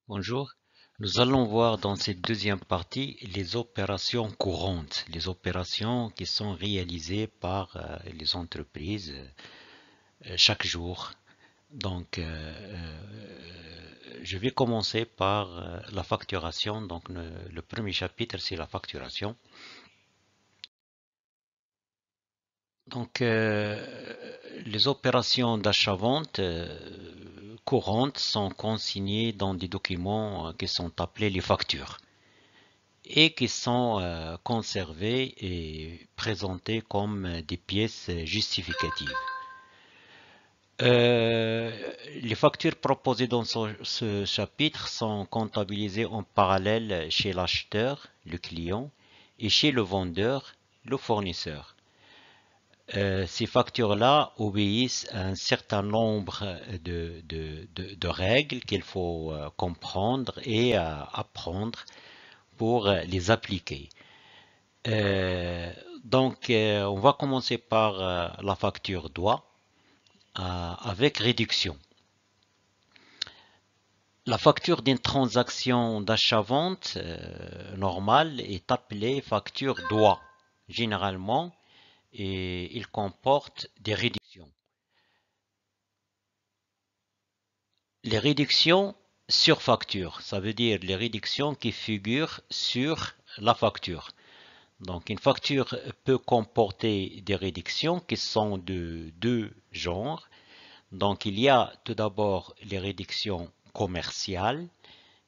Bonjour, nous allons voir dans cette deuxième partie les opérations courantes, les opérations qui sont réalisées par les entreprises chaque jour. Donc, je vais commencer par la facturation. Donc, le premier chapitre, c'est la facturation. Donc, les opérations d'achat-vente courantes sont consignées dans des documents qui sont appelés les factures, et qui sont conservés et présentés comme des pièces justificatives. Euh, les factures proposées dans ce chapitre sont comptabilisées en parallèle chez l'acheteur, le client, et chez le vendeur, le fournisseur. Ces factures-là obéissent à un certain nombre de règles qu'il faut comprendre et apprendre pour les appliquer. On va commencer par la facture droit avec réduction. La facture d'une transaction d'achat-vente normale est appelée facture droit, généralement, et il comporte des réductions. Les réductions sur facture, ça veut dire les réductions qui figurent sur la facture. Donc, une facture peut comporter des réductions qui sont de deux genres. Donc, il y a tout d'abord les réductions commerciales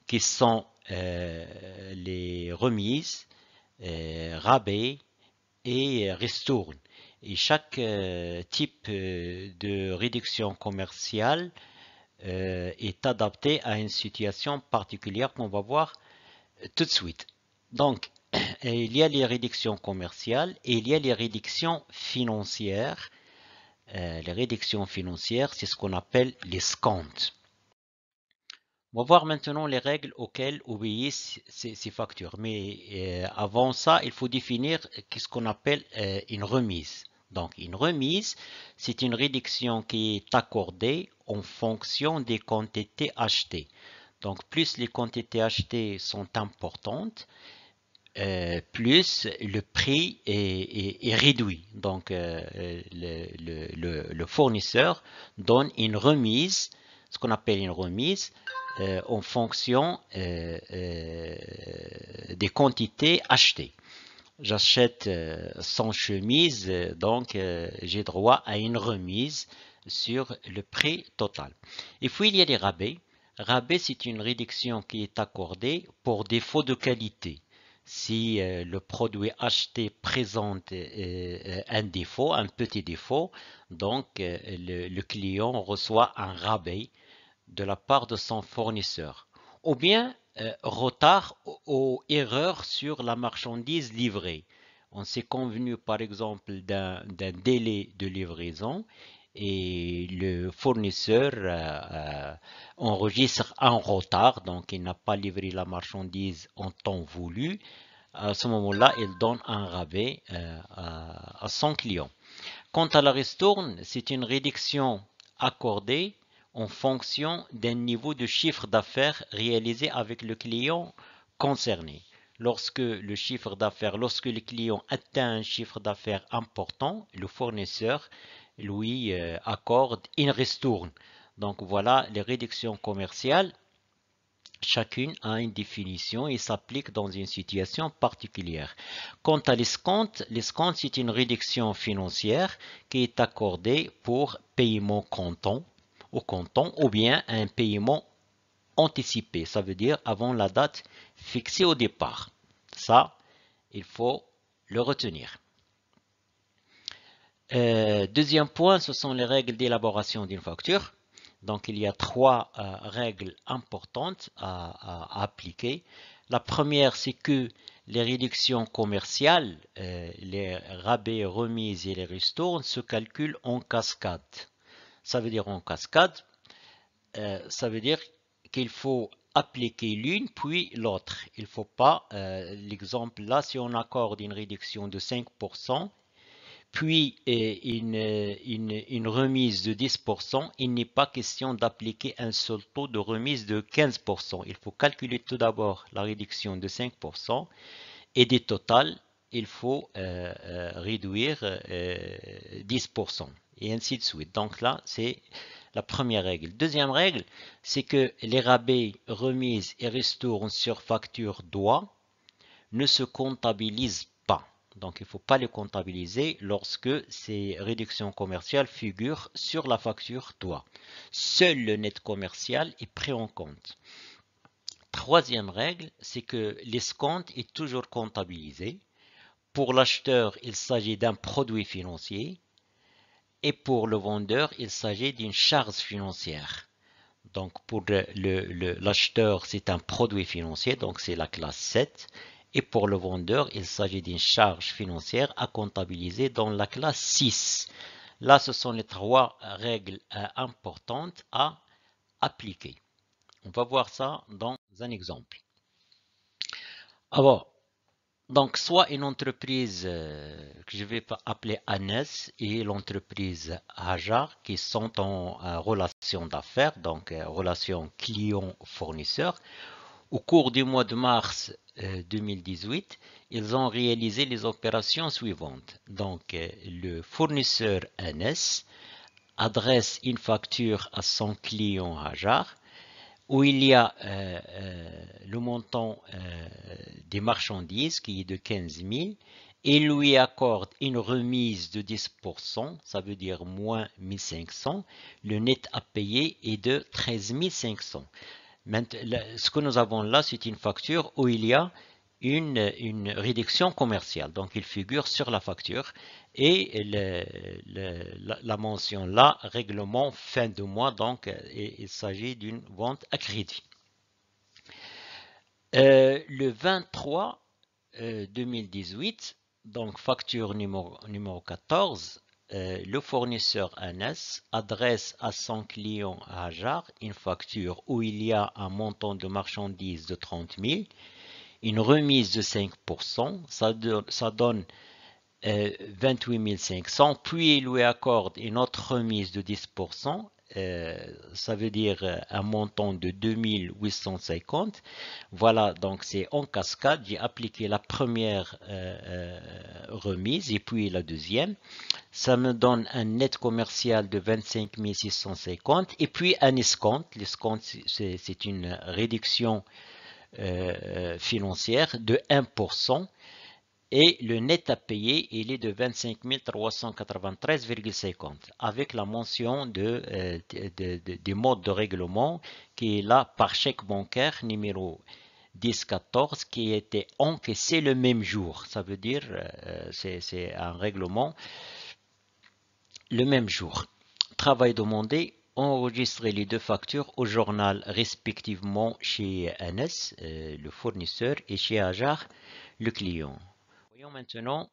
qui sont les remises, rabais et ristournes. Et chaque type de réduction commerciale est adapté à une situation particulière qu'on va voir tout de suite. Donc, il y a les réductions commerciales et il y a les réductions financières. Les réductions financières, c'est ce qu'on appelle les scontes. On va voir maintenant les règles auxquelles obéissent ces factures. Mais avant ça, il faut définir ce qu'on appelle une remise. Donc, une remise, c'est une réduction qui est accordée en fonction des quantités achetées. Donc, plus les quantités achetées sont importantes, plus le prix est réduit. Donc, le fournisseur donne une remise, ce qu'on appelle une remise, en fonction des quantités achetées. J'achète 100 chemises, donc j'ai droit à une remise sur le prix total. Et puis il y a les rabais. Rabais, c'est une réduction qui est accordée pour défaut de qualité. Si le produit acheté présente un défaut, un petit défaut, donc le client reçoit un rabais de la part de son fournisseur. Ou bien retard ou erreur sur la marchandise livrée. On s'est convenu par exemple d'un délai de livraison et le fournisseur enregistre un retard, donc il n'a pas livré la marchandise en temps voulu. À ce moment-là, il donne un rabais à son client. Quant à la ristourne, c'est une réduction accordée en fonction d'un niveau de chiffre d'affaires réalisé avec le client concerné. Lorsque le client atteint un chiffre d'affaires important, le fournisseur lui accorde une ristourne. Donc voilà les réductions commerciales. Chacune a une définition et s'applique dans une situation particulière. Quant à l'escompte, c'est une réduction financière qui est accordée pour paiement comptant ou bien un paiement anticipé. Ça veut dire avant la date fixée au départ. Ça, il faut le retenir. Deuxième point, ce sont les règles d'élaboration d'une facture. Donc, il y a trois règles importantes à appliquer. La première, c'est que les réductions commerciales, les rabais, remises et les ristournes se calculent en cascade. Ça veut dire en cascade, ça veut dire qu'il faut appliquer l'une puis l'autre. Il ne faut pas, l'exemple là, si on accorde une réduction de 5%, puis une remise de 10%, il n'est pas question d'appliquer un seul taux de remise de 15%. Il faut calculer tout d'abord la réduction de 5% et des totals, il faut réduire 10% et ainsi de suite. Donc là, c'est la première règle. Deuxième règle, c'est que les rabais, remises et ristournes sur facture doit ne se comptabilisent pas. Donc, il ne faut pas les comptabiliser lorsque ces réductions commerciales figurent sur la facture doit. Seul le net commercial est pris en compte. Troisième règle, c'est que l'escompte est toujours comptabilisé. Pour l'acheteur, il s'agit d'un produit financier et pour le vendeur, il s'agit d'une charge financière. Donc pour l'acheteur, c'est un produit financier, donc c'est la classe 7. Et pour le vendeur, il s'agit d'une charge financière à comptabiliser dans la classe 6. Là, ce sont les trois règles importantes à appliquer. On va voir ça dans un exemple. Alors, donc, soit une entreprise que je vais appeler Anes et l'entreprise Hajar qui sont en relation d'affaires, donc relation client-fournisseur. Au cours du mois de mars 2018, ils ont réalisé les opérations suivantes. Donc, le fournisseur Anes adresse une facture à son client Hajar où il y a le montant des marchandises qui est de 15 000 et lui accorde une remise de 10%, ça veut dire moins 1500. Le net à payer est de 13 500. Ce que nous avons là, c'est une facture où il y a une réduction commerciale. Donc, il figure sur la facture et la mention là, règlement fin de mois, donc il s'agit d'une vente à crédit. Le 23 2018, donc facture numéro 14, le fournisseur Anas adresse à son client Hajar une facture où il y a un montant de marchandises de 30 000, une remise de 5%, ça donne 28 500, puis il lui accorde une autre remise de 10%, ça veut dire un montant de 2850. Voilà, donc c'est en cascade, j'ai appliqué la première remise et puis la deuxième. Ça me donne un net commercial de 25 650 et puis un escompte. L'escompte, c'est une réduction financière de 1%. Et le net à payer, il est de 25 393,50 avec la mention des modes de règlement qui est là par chèque bancaire numéro 1014 qui était encaissé le même jour. Ça veut dire c'est un règlement le même jour. Travail demandé, enregistrer les deux factures au journal respectivement chez Anes, le fournisseur, et chez Hajar, le client. Voyons maintenant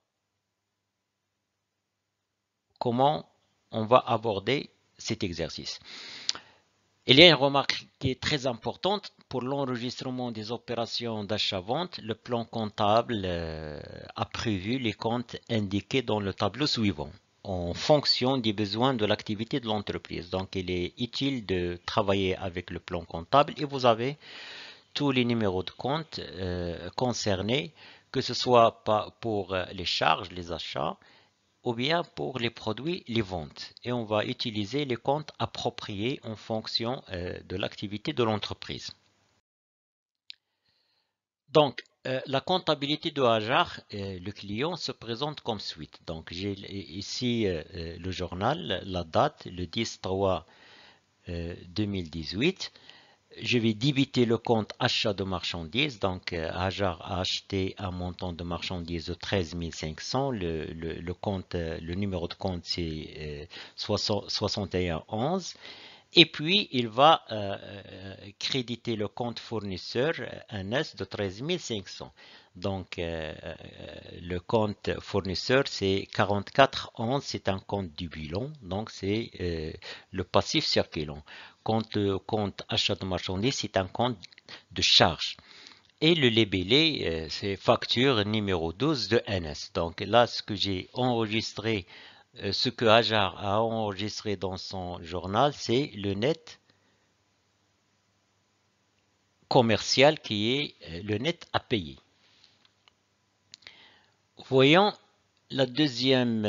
comment on va aborder cet exercice. Il y a une remarque qui est très importante pour l'enregistrement des opérations d'achat-vente. Le plan comptable a prévu les comptes indiqués dans le tableau suivant en fonction des besoins de l'activité de l'entreprise. Donc, il est utile de travailler avec le plan comptable et vous avez tous les numéros de compte concernés, que ce soit pour les charges, les achats, ou bien pour les produits, les ventes. Et on va utiliser les comptes appropriés en fonction de l'activité de l'entreprise. Donc, la comptabilité de Hajar, le client se présente comme suite. Donc, j'ai ici le journal, la date, le 10/3/2018. Je vais débiter le compte achat de marchandises. Donc, Hajar a acheté un montant de marchandises de 13 500. Le numéro de compte, c'est 6111. Et puis, il va créditer le compte fournisseur Anas de 13 500. Donc, le compte fournisseur, c'est 4411. C'est un compte du bilan. Donc, c'est le passif circulant. Compte achat de marchandises, c'est un compte de charge. Et le libellé, c'est facture numéro 12 de NS. Donc là, ce que j'ai enregistré, ce que Hajar a enregistré dans son journal, c'est le net commercial qui est le net à payer. Voyons la deuxième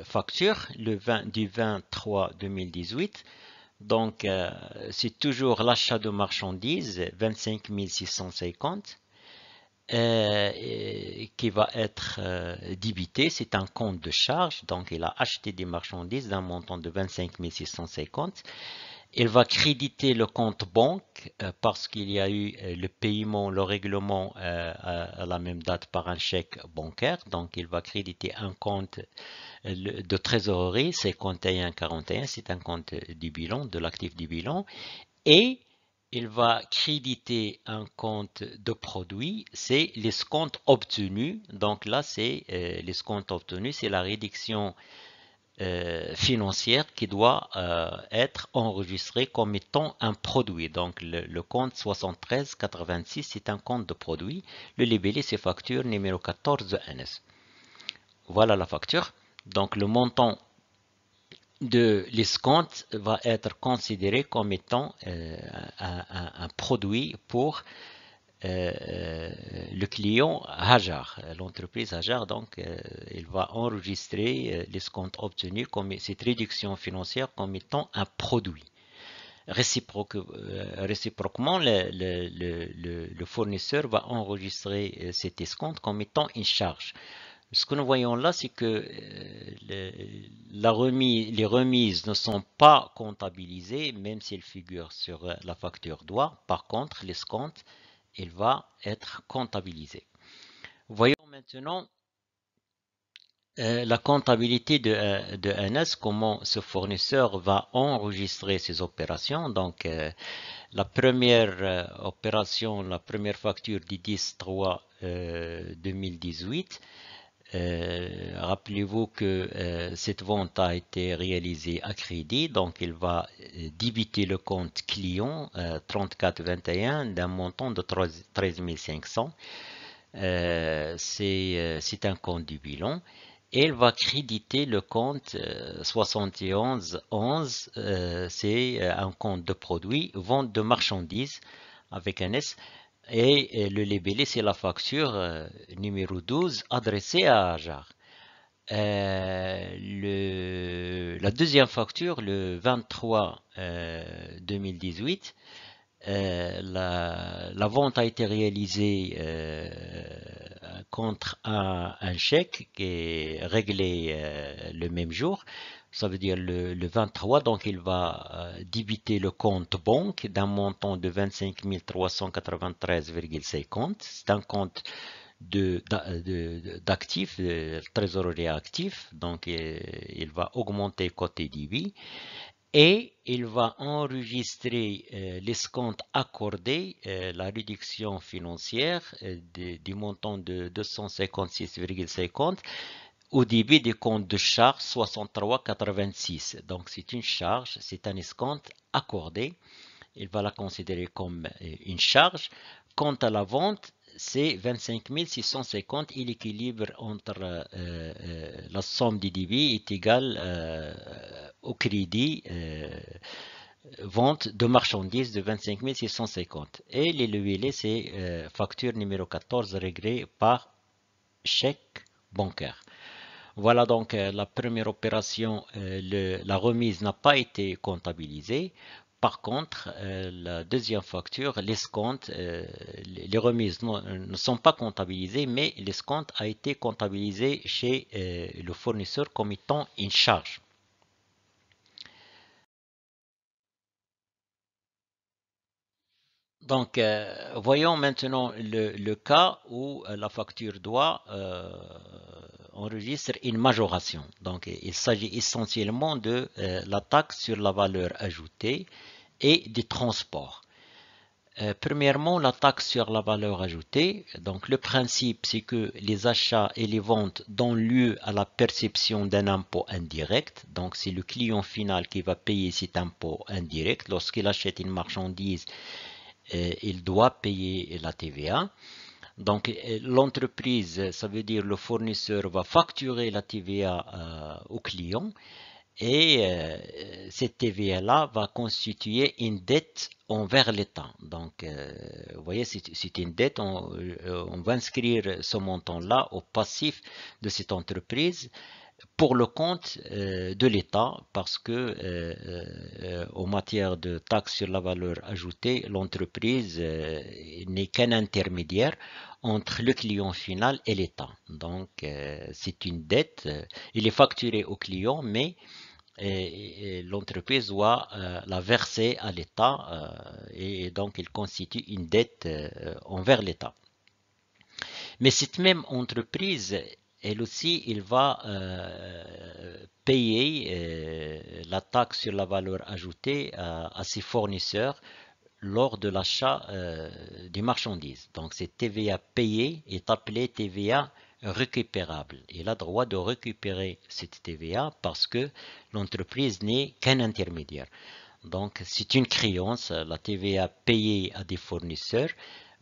facture, du 23 2018. Donc, c'est toujours l'achat de marchandises, 25 650, qui va être débité. C'est un compte de charge. Donc, il a acheté des marchandises d'un montant de 25 650. Il va créditer le compte banque parce qu'il y a eu le paiement, le règlement à la même date par un chèque bancaire. Donc, il va créditer un compte de trésorerie, c'est 5141, c'est un compte du bilan, de l'actif du bilan. Et il va créditer un compte de produit, c'est l'escompte obtenu. Donc là, c'est l'escompte obtenu, c'est la réduction financière qui doit être enregistrée comme étant un produit. Donc le compte 7386, c'est un compte de produit. Le libellé, c'est facture numéro 14 de NS. Voilà la facture. Donc le montant de l'escompte va être considéré comme étant un produit pour le client Hajar, l'entreprise Hajar. Donc il va enregistrer l'escompte obtenu comme cette réduction financière comme étant un produit. Réciproquement, le fournisseur va enregistrer cet escompte comme étant une charge. Ce que nous voyons là, c'est que les remises ne sont pas comptabilisées, même s'ils figurent sur la facture doigt. Par contre, l'escompte, il va être comptabilisé. Voyons maintenant la comptabilité de NS, comment ce fournisseur va enregistrer ses opérations. Donc, la première opération, la première facture du 10-3 2018, rappelez-vous que cette vente a été réalisée à crédit, donc il va débiter le compte client 3421 d'un montant de 13 500. C'est un compte du bilan. Et il va créditer le compte 7111, c'est un compte de produits, vente de marchandises avec un S. Et le libellé, c'est la facture numéro 12 adressée à Hajar. La deuxième facture, le 23 2018, la vente a été réalisée contre un chèque qui est réglé le même jour. Ça veut dire le 23, donc il va débiter le compte banque d'un montant de 25 393,50. C'est un compte d'actifs, de trésorerie actif, donc il va augmenter côté débit. Et il va enregistrer l'escompte accordé, la réduction financière du montant de 256,50 au débit des comptes de charge 63,86. Donc c'est une charge, c'est un escompte accordé. Il va la considérer comme une charge. Quant à la vente, c'est 25 650 et l'équilibre entre la somme du débit est égal au crédit vente de marchandises de 25 650. Et les leviers, c'est facture numéro 14 réglée par chèque bancaire. Voilà donc la première opération, la remise n'a pas été comptabilisée. Par contre, la deuxième facture, l'escompte, les remises ne sont pas comptabilisées, mais l'escompte a été comptabilisé chez le fournisseur comme étant une charge. Donc, voyons maintenant le cas où la facture doit enregistrer une majoration. Donc, il s'agit essentiellement de la taxe sur la valeur ajoutée et des transports. Premièrement, la taxe sur la valeur ajoutée. Donc, le principe, c'est que les achats et les ventes donnent lieu à la perception d'un impôt indirect. Donc, c'est le client final qui va payer cet impôt indirect lorsqu'il achète une marchandise il doit payer la TVA. Donc, l'entreprise, ça veut dire le fournisseur va facturer la TVA au client et cette TVA-là va constituer une dette envers l'État. Donc, vous voyez, c'est une dette, on va inscrire ce montant-là au passif de cette entreprise pour le compte de l'État, parce que en matière de taxe sur la valeur ajoutée, l'entreprise n'est qu'un intermédiaire entre le client final et l'État. Donc, c'est une dette, il est facturé au client, mais l'entreprise doit la verser à l'État et donc il constitue une dette envers l'État. Mais cette même entreprise, elle aussi, il va payer la taxe sur la valeur ajoutée à ses fournisseurs lors de l'achat des marchandises. Donc cette TVA payée est appelée TVA récupérable. Il a droit de récupérer cette TVA parce que l'entreprise n'est qu'un intermédiaire. Donc c'est une créance, la TVA payée à des fournisseurs.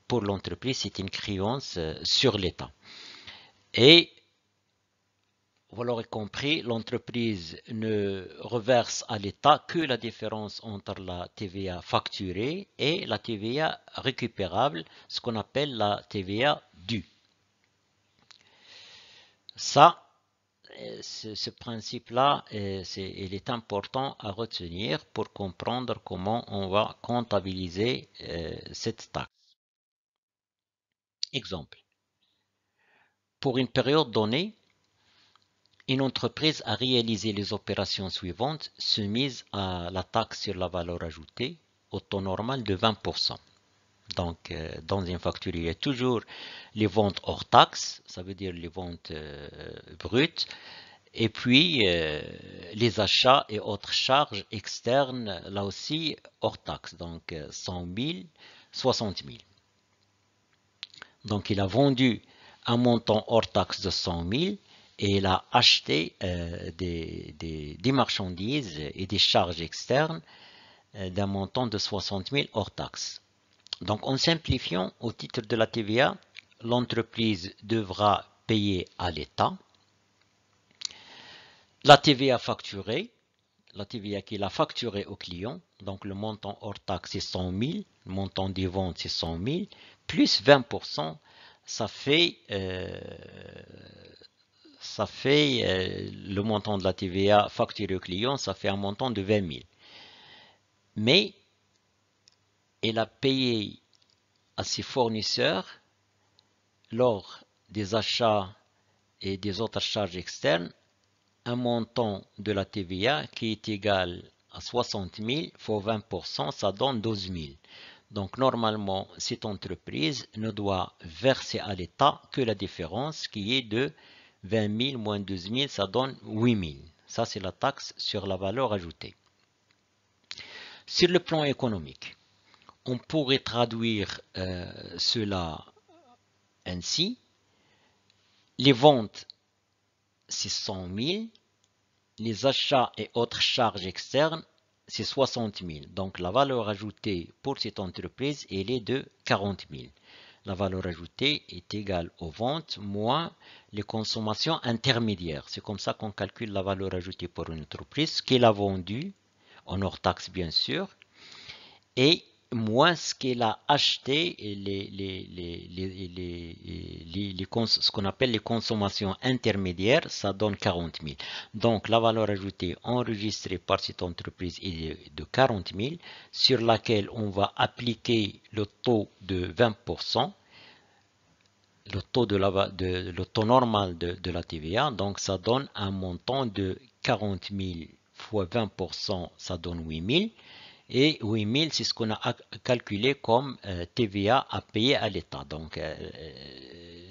Pour l'entreprise, c'est une créance sur l'État. Et vous l'aurez compris, l'entreprise ne reverse à l'État que la différence entre la TVA facturée et la TVA récupérable, ce qu'on appelle la TVA due. Ça, ce principe-là, il est important à retenir pour comprendre comment on va comptabiliser cette taxe. Exemple. Pour une période donnée, une entreprise a réalisé les opérations suivantes soumises à la taxe sur la valeur ajoutée au taux normal de 20%. Donc, dans une facture, il y a toujours les ventes hors taxe, ça veut dire les ventes brutes, et puis les achats et autres charges externes, là aussi hors taxe, donc 100 000, 60 000. Donc, il a vendu un montant hors taxe de 100 000 et il a acheté des marchandises et des charges externes d'un montant de 60 000 hors taxe. Donc, en simplifiant, au titre de la TVA, l'entreprise devra payer à l'État la TVA facturée, la TVA qu'il a facturée au client, donc le montant hors taxe c'est 100 000, le montant des ventes c'est 100 000, plus 20%, ça fait le montant de la TVA facturée au client, ça fait un montant de 20 000. Mais elle a payé à ses fournisseurs lors des achats et des autres charges externes un montant de la TVA qui est égal à 60 000 fois 20%, ça donne 12 000. Donc normalement, cette entreprise ne doit verser à l'État que la différence qui est de 20 000 moins 12 000, ça donne 8 000. Ça, c'est la taxe sur la valeur ajoutée. Sur le plan économique, on pourrait traduire cela ainsi. Les ventes, c'est 100 000. Les achats et autres charges externes, c'est 60 000. Donc la valeur ajoutée pour cette entreprise, elle est de 40 000. La valeur ajoutée est égale aux ventes moins les consommations intermédiaires. C'est comme ça qu'on calcule la valeur ajoutée pour une entreprise, ce qu'elle a vendu, en hors taxe bien sûr, et moins ce qu'elle a acheté, ce qu'on appelle les consommations intermédiaires, ça donne 40 000. Donc la valeur ajoutée enregistrée par cette entreprise est de 40 000, sur laquelle on va appliquer le taux de 20%, le taux normal de la TVA, donc ça donne un montant de 40 000 fois 20%, ça donne 8 000. Et 8 000, c'est ce qu'on a calculé comme TVA à payer à l'État. Donc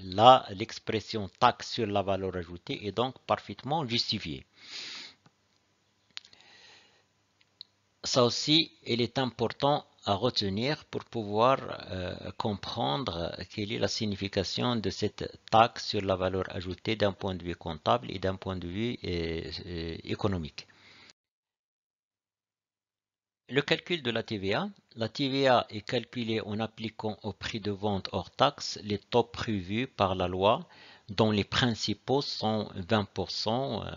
là, l'expression taxe sur la valeur ajoutée est donc parfaitement justifiée. Ça aussi, il est important à retenir pour pouvoir comprendre quelle est la signification de cette taxe sur la valeur ajoutée d'un point de vue comptable et d'un point de vue économique. Le calcul de la TVA. La TVA est calculée en appliquant au prix de vente hors taxe les taux prévus par la loi, dont les principaux sont 20%,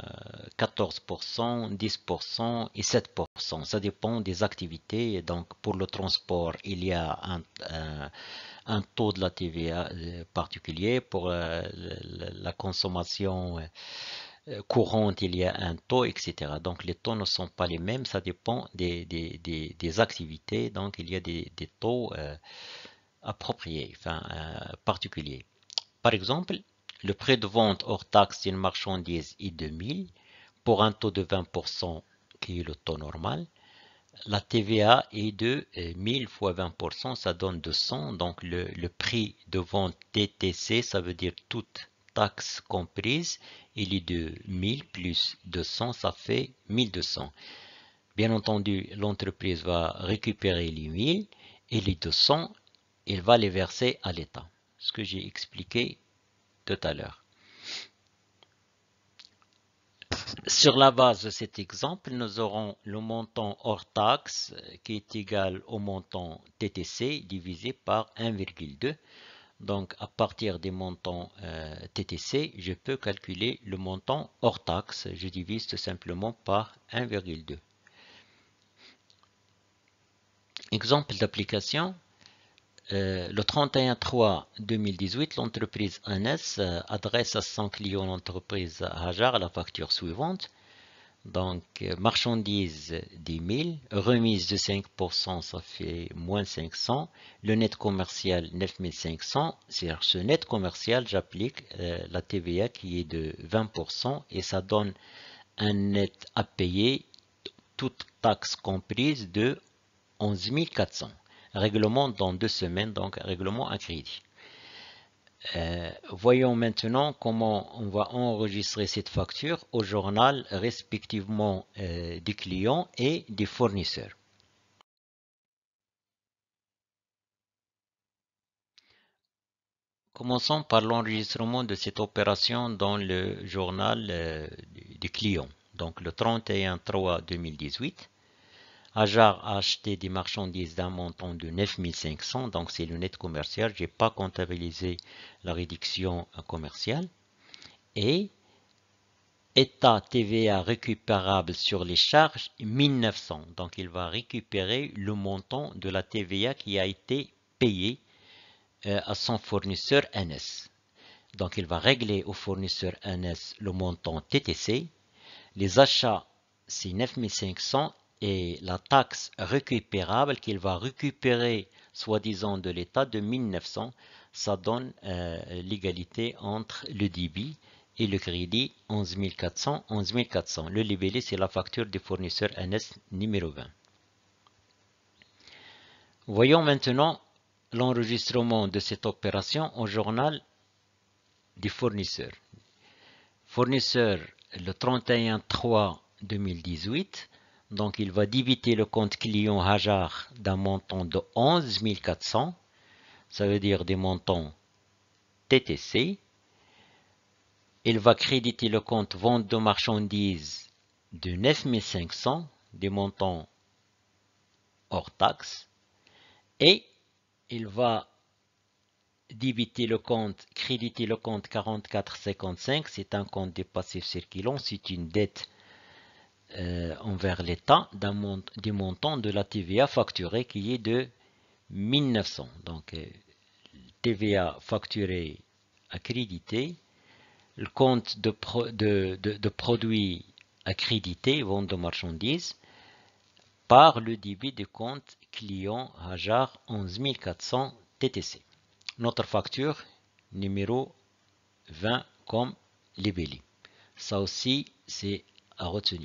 14%, 10% et 7%. Ça dépend des activités. Donc, pour le transport, il y a un taux de la TVA particulier. Pour la consommation courante, il y a un taux, etc. Donc les taux ne sont pas les mêmes, ça dépend des activités. Donc il y a des taux appropriés, enfin particuliers. Par exemple, le prix de vente hors taxe d'une marchandise est de 1000 pour un taux de 20% qui est le taux normal. La TVA est de 1000 fois 20%, ça donne 200. Donc le prix de vente TTC, ça veut dire toute taxe comprise, il est de 1000 plus 200, ça fait 1200. Bien entendu, l'entreprise va récupérer les 1000 et les 200, elle va les verser à l'État. Ce que j'ai expliqué tout à l'heure. Sur la base de cet exemple, nous aurons le montant hors taxe qui est égal au montant TTC divisé par 1,2. Donc, à partir des montants TTC, je peux calculer le montant hors taxe. Je divise tout simplement par 1,2. Exemple d'application. Le 31/3/2018, l'entreprise ANS adresse à son client l'entreprise Hajar la facture suivante. Donc, marchandises 10 000, remise de 5%, ça fait moins 500. Le net commercial 9 500. Sur ce net commercial, j'applique la TVA qui est de 20% et ça donne un net à payer, toute taxe comprise, de 11 400. Règlement dans 2 semaines, donc règlement à crédit. Voyons maintenant comment on va enregistrer cette facture au journal respectivement des clients et des fournisseurs. Commençons par l'enregistrement de cette opération dans le journal des clients. Donc le 31/3/2018. Hajar a acheté des marchandises d'un montant de 9 500, donc c'est le net commercial. Je n'ai pas comptabilisé la réduction commerciale. Et État TVA récupérable sur les charges 1900. Donc il va récupérer le montant de la TVA qui a été payé à son fournisseur NS. Donc il va régler au fournisseur NS le montant TTC. Les achats, c'est 9500 et la taxe récupérable qu'il va récupérer soi-disant de l'État de 1900, ça donne l'égalité entre le débit et le crédit 11 400, 11 400. Le libellé, c'est la facture du fournisseur NS numéro 20. Voyons maintenant l'enregistrement de cette opération au journal des fournisseurs. Fournisseur le 31/3/2018. Donc il va débiter le compte client Hajar d'un montant de 11 400. Ça veut dire des montants TTC. Il va créditer le compte vente de marchandises de 9 500, des montants hors taxe. Et il va débiter le compte, créditer le compte 4455. C'est un compte des passifs circulants. C'est une dette envers l'État du montant de la TVA facturée qui est de 1900. Donc, TVA facturée accréditée, le compte de produits accrédités, vente de marchandises, par le débit du compte client Hajar 11 400 TTC. Notre facture numéro 20 comme libellé. Ça aussi, c'est à retenir.